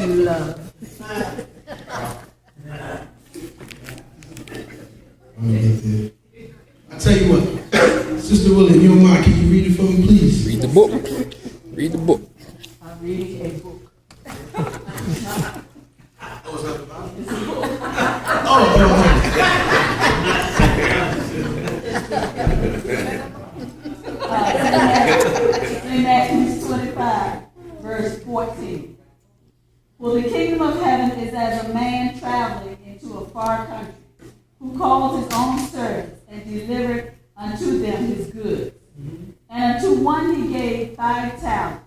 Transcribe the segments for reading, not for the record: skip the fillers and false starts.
you love. I'm gonna get there. I tell you what, Sister Willie, if you don't mind, can you read it for me, please? Read the book. Read the book. I'm reading a book. Oh, it's not the Bible? It's a book. Oh. In Matthew 25, verse 14. For the kingdom of heaven is as a man traveling into a far country, who called his own servants and delivered unto them his goods. And unto one he gave 5 talents,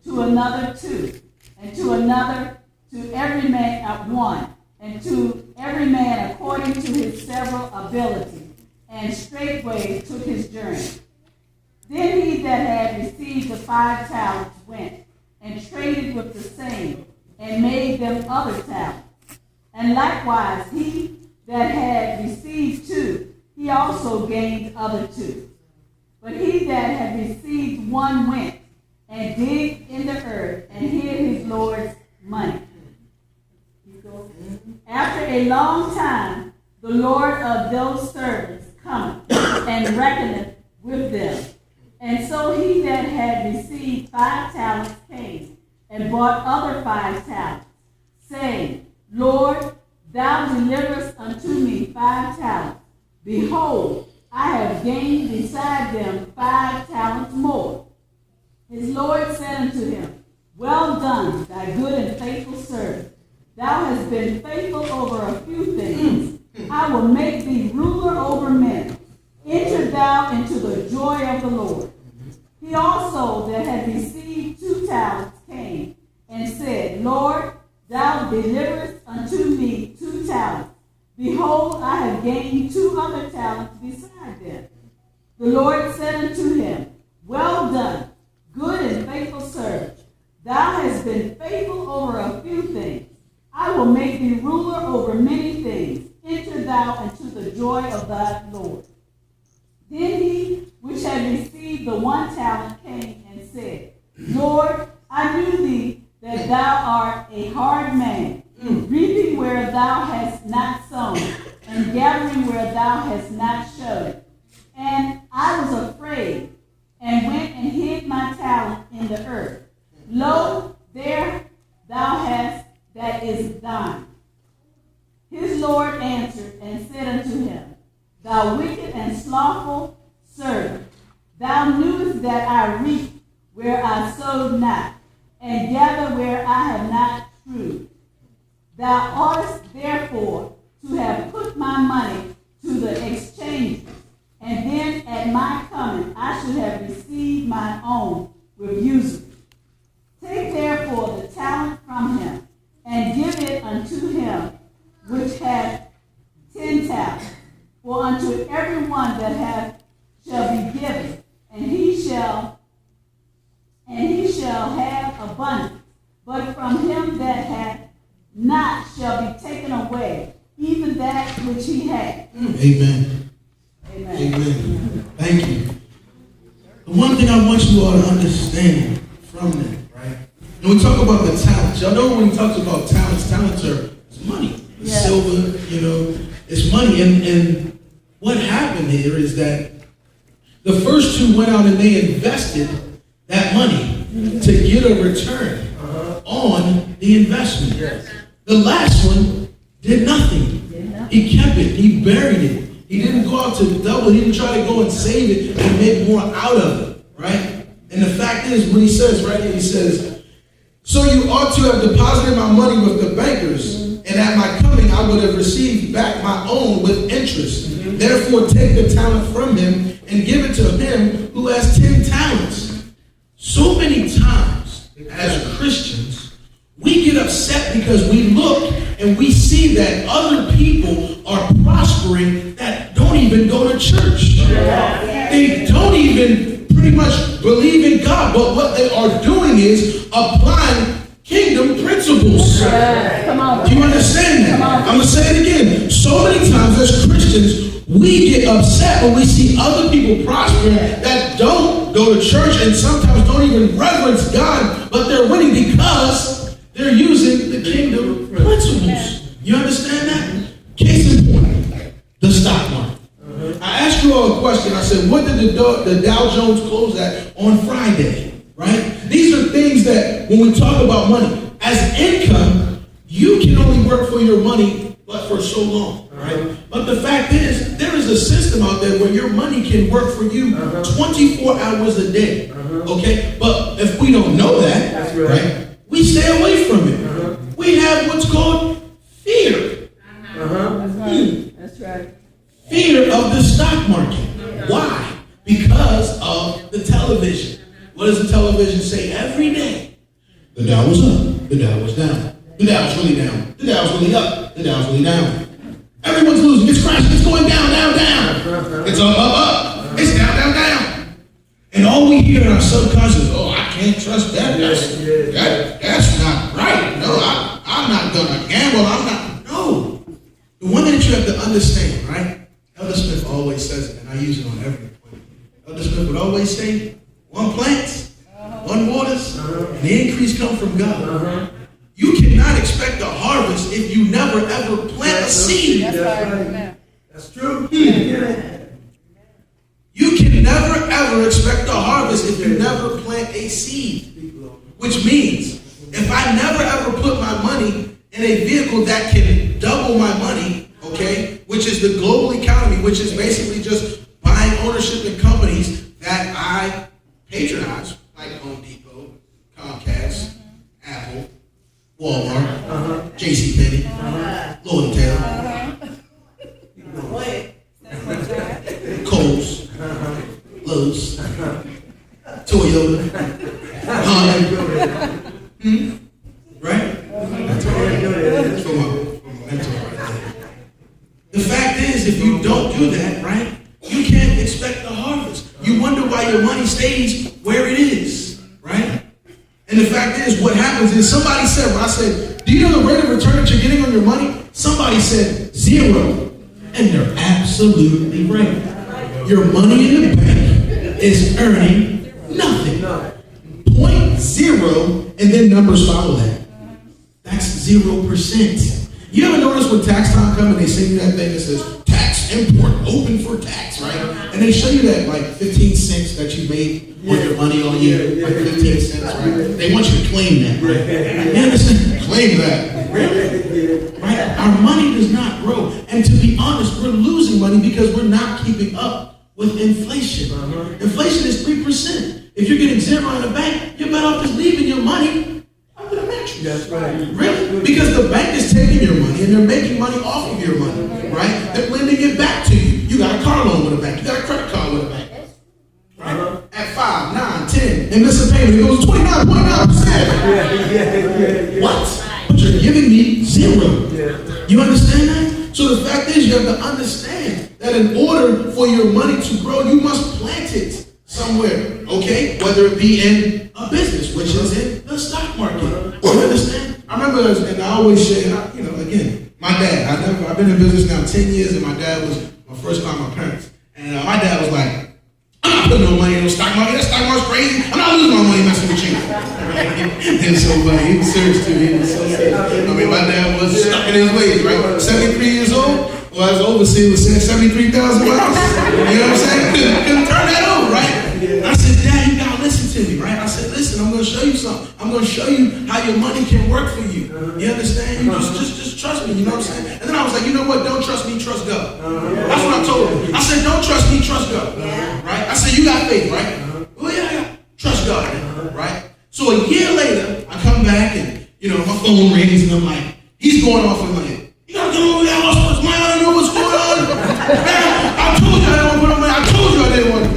to another 2, and to another, to every man 1, and to every man according to his several ability, and straightway took his journey. Then he that had received the 5 talents went and traded with the same, and made them other talents. And likewise he that had received 2, he also gained other 2. But he that had received 1 went and digged in the earth and hid his Lord's money. After a long time, the Lord of those servants cometh and reckoneth with them. And so he that had received 5 talents came and bought other 5 talents, saying, Lord, thou deliverest unto me 5 talents. Behold, I have gained beside them 5 talents more. His Lord said unto him, Well done, thy good and faithful servant. Thou hast been faithful over a few things. I will make thee ruler over men. Enter thou into the joy of the Lord. He also that had received 2 talents came and said, Lord, thou deliverest unto me 2 talents. Behold, I have gained 2 other talents beside them. The Lord said unto him, Well done, good and faithful servant. Thou hast been faithful over a few things. I will make thee ruler over many things. Enter thou into the joy of thy Lord. Then he which had received the 1 talent came and said, Lord, I knew thee that thou art a hard man, reaping where thou hast not sown, and gathering where thou hast not showed. And I was afraid, and went and hid my talent in the earth. Lo, there thou hast that is thine. His Lord answered and said unto him, Thou wicked and slothful servant, thou knewest that I reap where I sowed not, and gather where I have not strewed. Thou oughtest therefore to have put my money to the exchange, and then at my coming I should have received my own with usury. Take therefore the talent from him, and give it unto him which hath 10 talents. For unto every one that hath shall be given, and he shall have abundance. But from him that hath not shall be taken away, even that which he hath. Amen. Amen. Amen. Thank you. The one thing I want you all to understand from that, right? When we talk about the talents, y'all know when he talks about talents are it's money. It's silver, it's money. And what happened here is that the first 2 went out and they invested that money to get a return on the investment. Yes. The last one did nothing. He kept it. He buried it. He didn't go out to double. He didn't try to go and save it and make more out of it, right? And the fact is, when he says, right here, he says, So you ought to have deposited my money with the bankers, and at my coming I would have received back my own with interest. Therefore take the talent from him and give it to him who has 10 talents. So many times as Christians, we get upset because we look and we see that other people are prospering that don't even go to church. They don't even pretty much believe in God, but what they are doing is applying kingdom principles. Come on. Do you understand that? I'm going to say it again. So many times as Christians, we get upset when we see other people prospering that don't go to church and sometimes don't even reverence God, but they're winning because They're using the kingdom principles. You understand that? Case in point, the stock market. I asked you all a question. I said, what did the Dow Jones close at on Friday? Right? These are things that when we talk about money, as income, you can only work for your money but for so long. Right? But the fact is, there is a system out there where your money can work for you 24 hours a day. Okay? But if we don't know that, right, we stay away from it. We have what's called fear. That's right. Fear of the stock market. Why? Because of the television. What does the television say every day? The Dow was up. The Dow was down. The Dow's really down. The Dow's really up. The Dow's really down. Everyone's losing. It's crashing. It's going down, down, down. It's up, up, up. It's down, down, down. And all we hear in our subconscious, oh, I can't trust that. That's not right. No, I'm not going to gamble. I'm not. No. The one that you have to understand, right? Elder Smith always says it, and I use it on every point. Elder Smith would always say, one plants, one waters, and the increase comes from God. You cannot expect a harvest if you never ever plant a seed. That's true. You can never ever expect a harvest if you never plant a seed. Which means, if I never ever put my money in a vehicle that can double my money, okay, which is the global economy, which is basically just buying ownership in companies that I patronize, like Home Depot, Comcast, Apple, Walmart, JCPenney, Lord and Taylor, Kohl's, Lowe's, Toyota, Honda. Right? That's for my mentor right there. The fact is, if you don't do that, right, you can't expect a harvest. You wonder why your money stays where it is, right? And the fact is, what happens is somebody said, when I said, do you know the rate of return that you're getting on your money? Somebody said 0. And they're absolutely right. Your money in the bank is earning nothing. 0.0, and then numbers follow that. That's 0%. You ever notice when tax time comes and they send you that thing that says tax import open for tax, right? And they show you that like 15 cents that you made on your money all year, like 15 cents, right? They want you to claim that, right? You understand? Claim that. Really? Right? Our money does not grow. And to be honest, we're losing money because we're not keeping up with inflation. Inflation is 3%. If you're getting 0 in the bank, you're better off just leaving your money under the mattress. That's right. Really? Because the bank is taking your money and they're making money off of your money, right? They're lending it back to you. You got a car loan with a bank. You got a credit card with a bank. Right? At 5, 9, 10, and miss a payment, it goes 29.9%. What? But you're giving me 0. You understand that? So the fact is, you have to understand that in order for your money to grow, you must plant it somewhere, okay? Whether it be in a business, which is in the stock market. You understand? I remember, and I always say, again, my dad, I've been in business now 10 years, and my dad was my first time my parents. And my dad was like, I'm not putting no money in the stock market. That stock market's crazy. I'm not losing my money messing with you. And so he was serious too. He was so serious. I mean, my dad was stuck in his ways, right? 73 years old. Well, as overseer was saying 73,000 miles. You know what I'm saying? Couldn't turn that over, right? I said, Dad, you gotta listen to me, right? I said, listen, I'm gonna show you something. I'm gonna show you how your money can work for you. You understand? You just trust me, you know what I'm saying? And then I was like, you know what? Don't trust me, trust God. That's what I told him. I said, don't trust me, trust God. Right? I said, you got faith, right? Well, yeah. Trust God, right? So a year later, I come back and, my phone rings and I'm like, he's going off in my head. You gotta come over here, I lost my money, I don't know what's going on. Man, I told you I didn't want to put on money. I told you I didn't want to.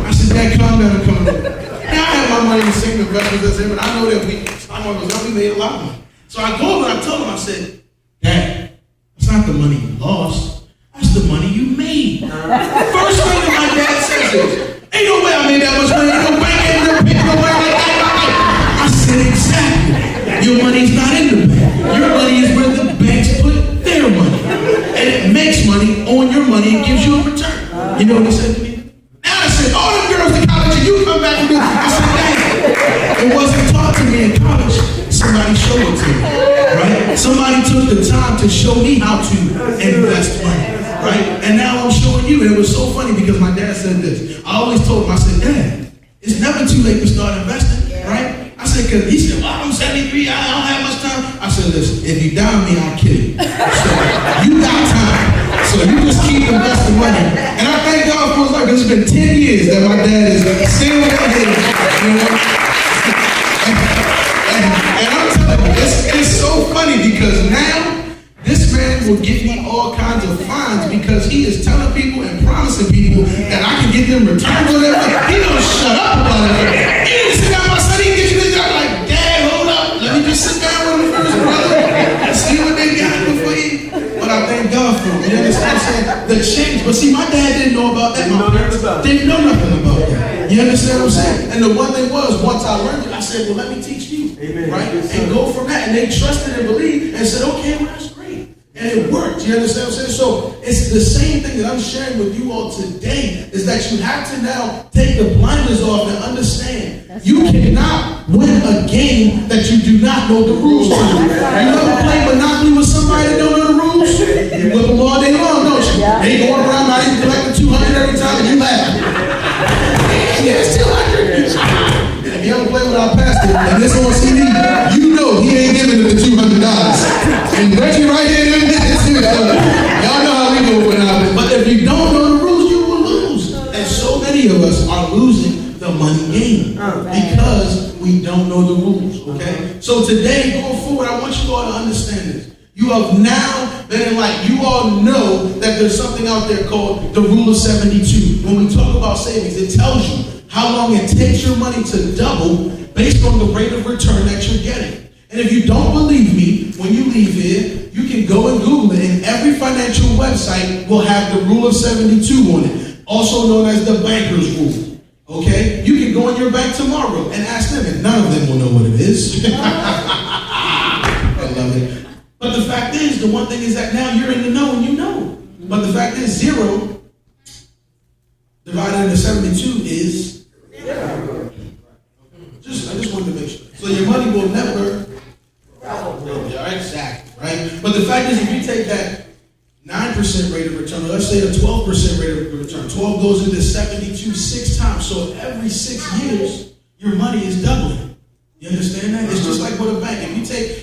I said, Dad, calm down and come over. Now I have my money in the same investments as him, and I know that we made a lot of money. So I go over and I told him, I said, Dad, that's not the money you lost. That's the money you made. First thing that my dad says is, ain't no way I made that much money. Ain't no bank, ain't no bank, no way like that. I said, exactly. Your money's not in the bank. Your money is where the banks put their money. And it makes money on your money and gives you a return. You know what he said to me? Now I said, all them girls to college and you come back and do it. I said, Dad, it wasn't taught to me in college. somebody showed it to me, right? Somebody took the time to show me how to invest money, right? And now I'm showing you. And it was so funny because my dad said this. I always told him, I said, Dad, it's never too late to start investing, right? I said, because he said, well, I'm 73, I don't have much time. I said, listen, if you die me, I'll kill you. So you got time. So you just keep investing money. And I thank God for his life, because it's been 10 years that my dad is still right here, you know? And I'm telling you, it's so funny because now this man will give me all kinds of fines because he is telling people and promising people that I can get them returns or whatever. He don't shut up about it. He didn't sit down, my son, he get you this. I'm like, Dad, hold up. Let me just sit down with him first, brother, and see what they got before you. But I thank God for him. You understand what I'm saying? The change. But see, my dad didn't know about that. My parents didn't know nothing about that. You understand what I'm saying? And the one thing was, once I learned it, I said, well, let me teach you. Amen. Right? And go from that. And they trusted and believed and said, okay, well, that's great. And it worked. You understand what I'm saying? So it's the same thing that I'm sharing with you all today, is that you have to now take the blinders off and understand you cannot win a game that you do not know the rules to. You ever play Monopoly with somebody that don't know the rules? You whip them all day long, don't you? They going around not even collecting 200 every time and you laugh. Yeah, it's 200. And if you ever play with our pastor and this on CD, you know he ain't giving it the $200. And Reggie right here doing this. Y'all know how we go for now. But if you don't know the rules, you will lose. And so many of us are losing the money game because we don't know the rules. Okay? So today, going forward, I want you all to understand this. You have now been like, you all know that there's something out there called the rule of 72. When we talk about savings, it tells you how long it takes your money to double based on the rate of return that you're getting. And if you don't believe me, when you leave here, you can go and Google it, and every financial website will have the rule of 72 on it, also known as the banker's rule. Okay? You can go in your bank tomorrow and ask them, and none of them will know what it is. I love it. But the fact is, the one thing is that now you're in the know and you know. But the fact is, 0 divided into 72 is 0. I just wanted to make sure. So your money will never. Yeah, exactly, right? But the fact is, if you take that 9% rate of return, or let's say a 12% rate of return, 12 goes into 72 6 times. So every 6 years, your money is doubling. You understand that? It's just like with a bank. If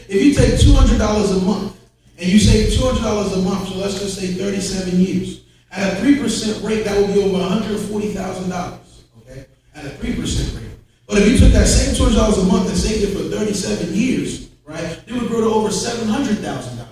you take $200 a month and you save $200 a month, so let's just say 37 years. At a 3% rate, that would be over $140,000. Okay? At a 3% rate. But if you took that same $200 a month and saved it for 37 years, right, it would grow to over $700,000.